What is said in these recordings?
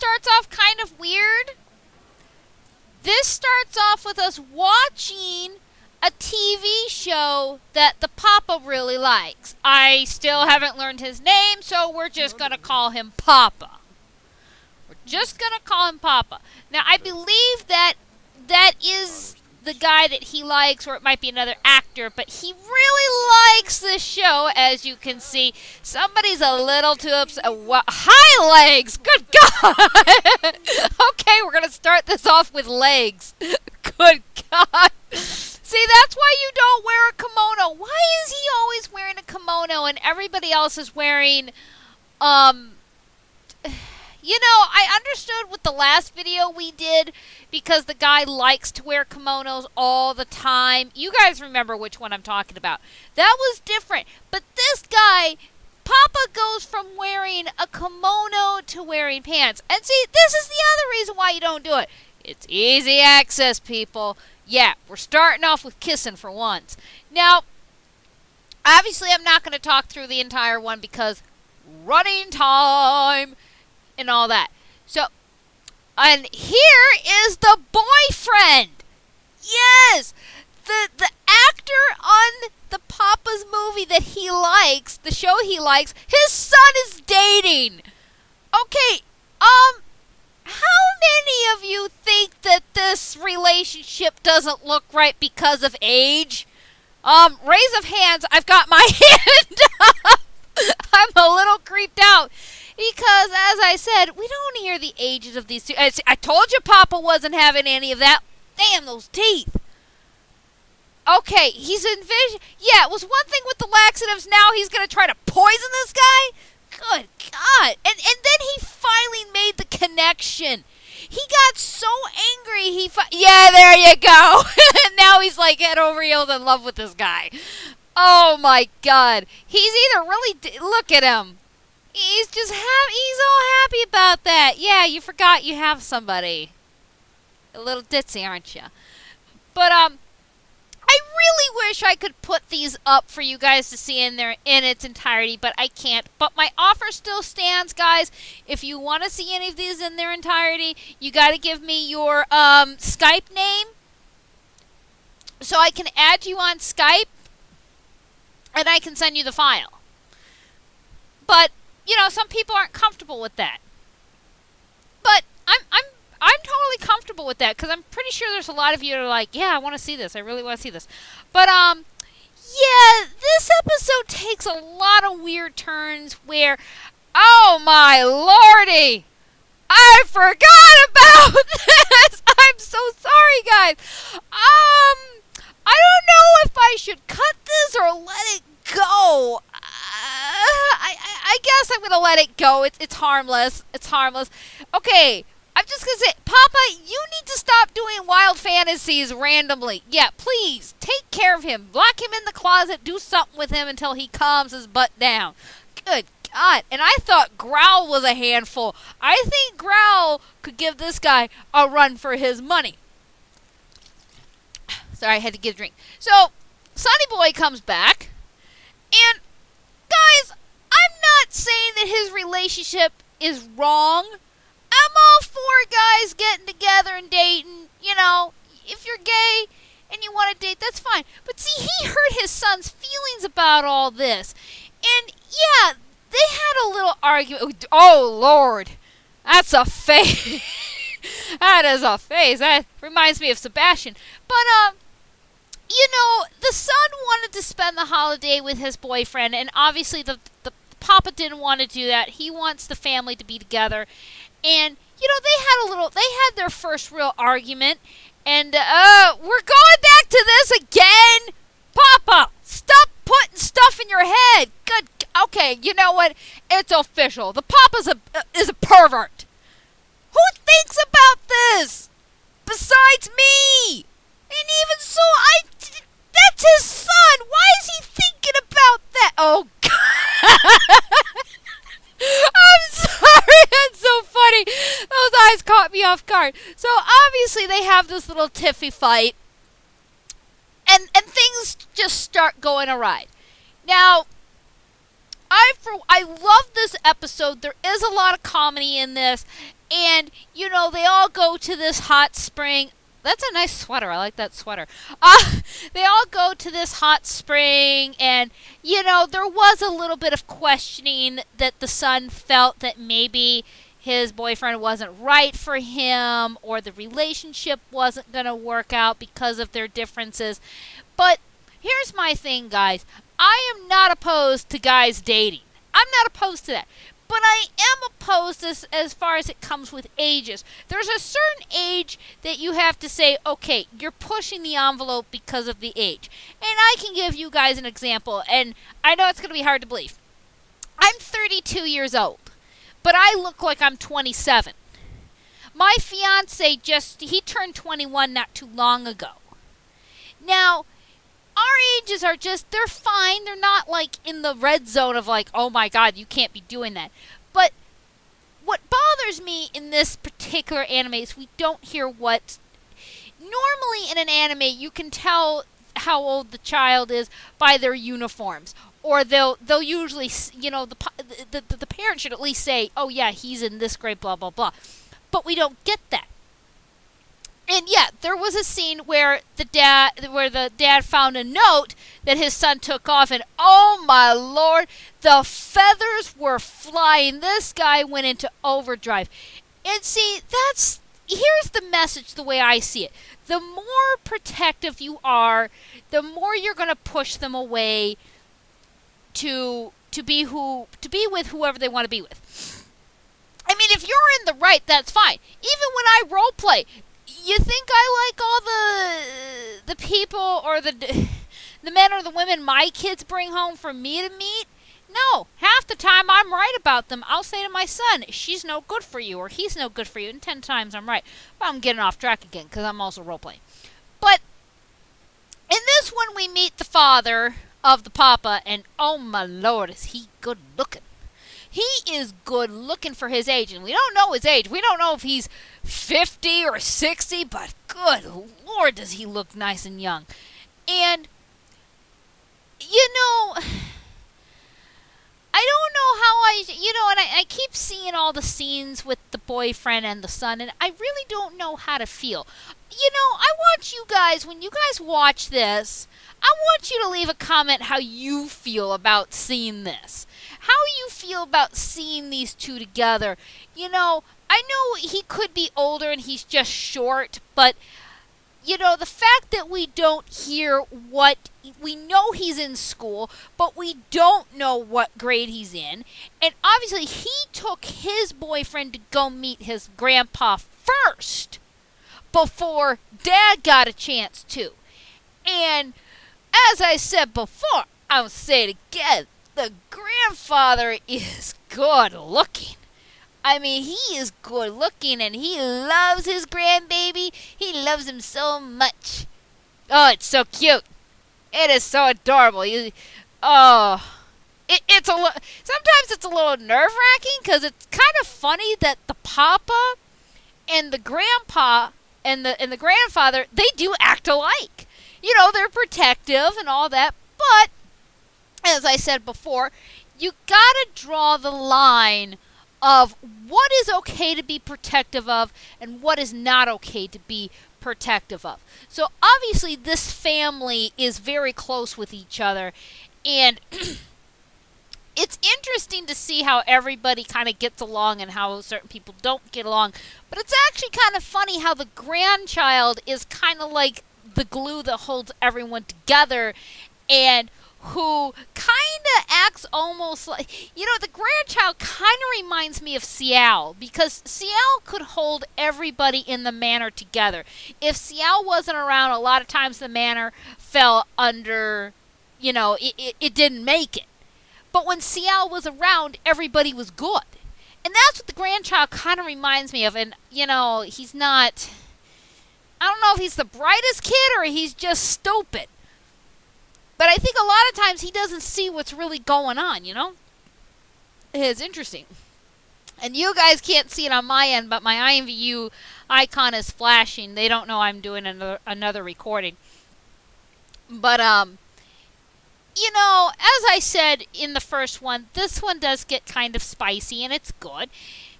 starts off kind of weird. This starts off with us watching a TV show that the Papa really likes. I still haven't learned his name, so we're just going to call him Papa. We're just going to call him Papa. Now, I believe that is the guy that he likes, or it might be another actor, but he really likes this show, as you can see. Somebody's a little too upset. High legs! Good God! Okay, we're going to start this off with legs. Good God! See, that's why you don't wear a kimono. Why is he always wearing a kimono and everybody else is wearing, you know, I understood with the last video we did because the guy likes to wear kimonos all the time. You guys remember which one I'm talking about. That was different. But this guy, Papa goes from wearing a kimono to wearing pants. And see, this is the other reason why you don't do it. It's easy access, people. Yeah, we're starting off with kissing for once. Now, obviously I'm not going to talk through the entire one because running time and all that. So, and here is the boyfriend. Yes, the actor on the Papa's movie that he likes, the show he likes, his son is dating. Okay, how many of you think that this relationship doesn't look right because of age? Raise of hands. I've got my hand up. I'm a little creeped out because, as I said, we don't hear the ages of these two. I told you Papa wasn't having any of that. Damn, those teeth. Okay, he's envisioning. Yeah, it was one thing with the laxatives. Now he's going to try to poison this guy? Good God. And then he finally made the connection. He got so angry. Yeah, there you go. And now he's like head over heels in love with this guy. Oh my God. He's either really, look at him. He's just he's all happy about that. Yeah, you forgot you have somebody. A little ditzy, aren't you? But I really wish I could put these up for you guys to see in its entirety, but I can't. But my offer still stands, guys. If you want to see any of these in their entirety, you got to give me your Skype name so I can add you on Skype and I can send you the file. But, you know, some people aren't comfortable with that. But I'm totally comfortable with that because I'm pretty sure there's a lot of you that are like, yeah, I want to see this. I really want to see this. But, yeah, this episode takes a lot of weird turns where, oh my lordy, I forgot about this. I'm so sorry, guys. I don't know if I should cut this or let it go. I guess I'm going to let it go. It's harmless. It's harmless. Okay. I'm just going to say, Papa, you need to stop doing wild fantasies randomly. Yeah, please, take care of him. Lock him in the closet. Do something with him until he calms his butt down. Good God. And I thought Growl was a handful. I think Growl could give this guy a run for his money. Sorry, I had to get a drink. So, Sonny Boy comes back. And, guys, I'm not saying that his relationship is wrong. I'm all for guys getting together and dating. You know, if you're gay and you want to date, that's fine. But see, he hurt his son's feelings about all this. And, yeah, they had a little argument. Oh, Lord. That's a face. That is a face. That reminds me of Sebastian. But, you know, the son wanted to spend the holiday with his boyfriend. And obviously the Papa didn't want to do that. He wants the family to be together. And, you know, they had their first real argument. And, we're going back to this again. Papa, stop putting stuff in your head. Good. Okay, you know what? It's official. The Papa's is a pervert. Who thinks about this? Besides me. And even so, that's his son. Why is he thinking about that? Oh, God. I'm sorry, that's so funny. Those eyes caught me off guard. So obviously they have this little tiffy fight, and things just start going awry. Now, I've I love this episode. There is a lot of comedy in this. And, you know, they all go to this hot spring. That's a nice sweater. I like that sweater. They all go to this hot spring, and, you know, there was a little bit of questioning that the son felt that maybe his boyfriend wasn't right for him, or the relationship wasn't going to work out because of their differences. But here's my thing, guys. I am not opposed to guys dating. I'm not opposed to that. But I am opposed as far as it comes with ages. There's a certain age that you have to say, okay, you're pushing the envelope because of the age. And I can give you guys an example, and I know it's going to be hard to believe. I'm 32 years old, but I look like I'm 27. My fiance he turned 21 not too long ago. Now, our ages are they're fine. They're not like in the red zone of like, oh my God, you can't be doing that. But what bothers me in this particular anime is we don't hear what. Normally in an anime, you can tell how old the child is by their uniforms. Or they'll usually, you know, the parent should at least say, oh yeah, he's in this grade, blah, blah, blah. But we don't get that. And yeah, there was a scene where the dad found a note that his son took off, and oh my Lord, the feathers were flying. This guy went into overdrive. And see, here's the message the way I see it. The more protective you are, the more you're going to push them away to be with whoever they want to be with. I mean, if you're in the right, that's fine. Even when I role play, you think I like all the people or the men or the women my kids bring home for me to meet? No. Half the time I'm right about them. I'll say to my son, she's no good for you, or he's no good for you, and 10 times I'm right. But I'm getting off track again because I'm also role-playing. But in this one we meet the father of the papa, and oh my Lord, is he good looking. He is good looking for his age, and we don't know his age. We don't know if he's 50 or 60, but good Lord, does he look nice and young. And, you know, I don't know how and I keep seeing all the scenes with the boyfriend and the son, and I really don't know how to feel. You know, I want you guys, when you guys watch this, I want you to leave a comment how you feel about seeing this. How you feel about seeing these two together. You know, I know he could be older and he's just short, but, you know, the fact that we don't hear we know he's in school, but we don't know what grade he's in. And obviously he took his boyfriend to go meet his grandpa first before Dad got a chance to. And as I said before, I'll say it again, the grandfather is good looking. I mean, he is good looking, and he loves his grandbaby. He loves him so much. Oh, it's so cute. It is so adorable. Sometimes it's a little nerve-wracking because it's kind of funny that the papa and the grandpa and the grandfather, they do act alike. You know, they're protective and all that, but as I said before, you gotta draw the line of what is okay to be protective of and what is not okay to be protective of. So obviously this family is very close with each other, and it's interesting to see how everybody kind of gets along and how certain people don't get along. But it's actually kind of funny how the grandchild is kind of like the glue that holds everyone together, and who kind of acts almost like, you know, the grandchild kind of reminds me of Ciel, because Ciel could hold everybody in the manor together. If Ciel wasn't around, a lot of times the manor fell under, you know, it didn't make it. But when Ciel was around, everybody was good. And that's what the grandchild kind of reminds me of. And, you know, he's not, I don't know if he's the brightest kid or he's just stupid. But I think a lot of times he doesn't see what's really going on, you know? It's interesting. And you guys can't see it on my end, but my IMVU icon is flashing. They don't know I'm doing another recording. But, you know, as I said in the first one, this one does get kind of spicy, and it's good.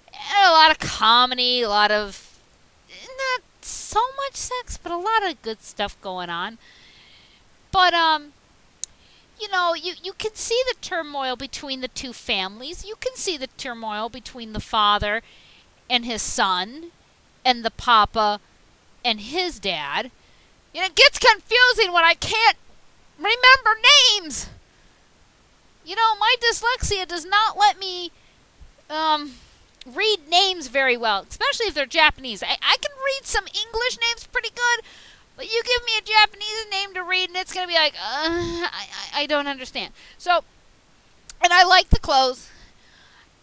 And a lot of comedy, a lot of not so much sex, but a lot of good stuff going on. But you know, you can see the turmoil between the two families. You can see the turmoil between the father and his son, and the papa and his dad. And it gets confusing when I can't remember names. You know, my dyslexia does not let me read names very well, especially if they're Japanese. I can read some English names pretty good, but you give me a Japanese name to read, and it's going to be like, I don't understand. So, and I like the clothes.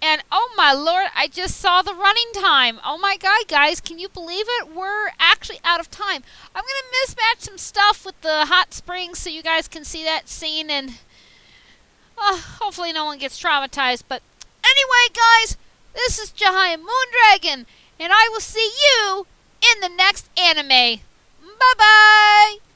And oh my lord, I just saw the running time. Oh my god, guys, can you believe it? We're actually out of time. I'm going to mismatch some stuff with the hot springs so you guys can see that scene, and hopefully no one gets traumatized. But anyway, guys, this is Jahai Moondragon, and I will see you in the next anime. Bye-bye!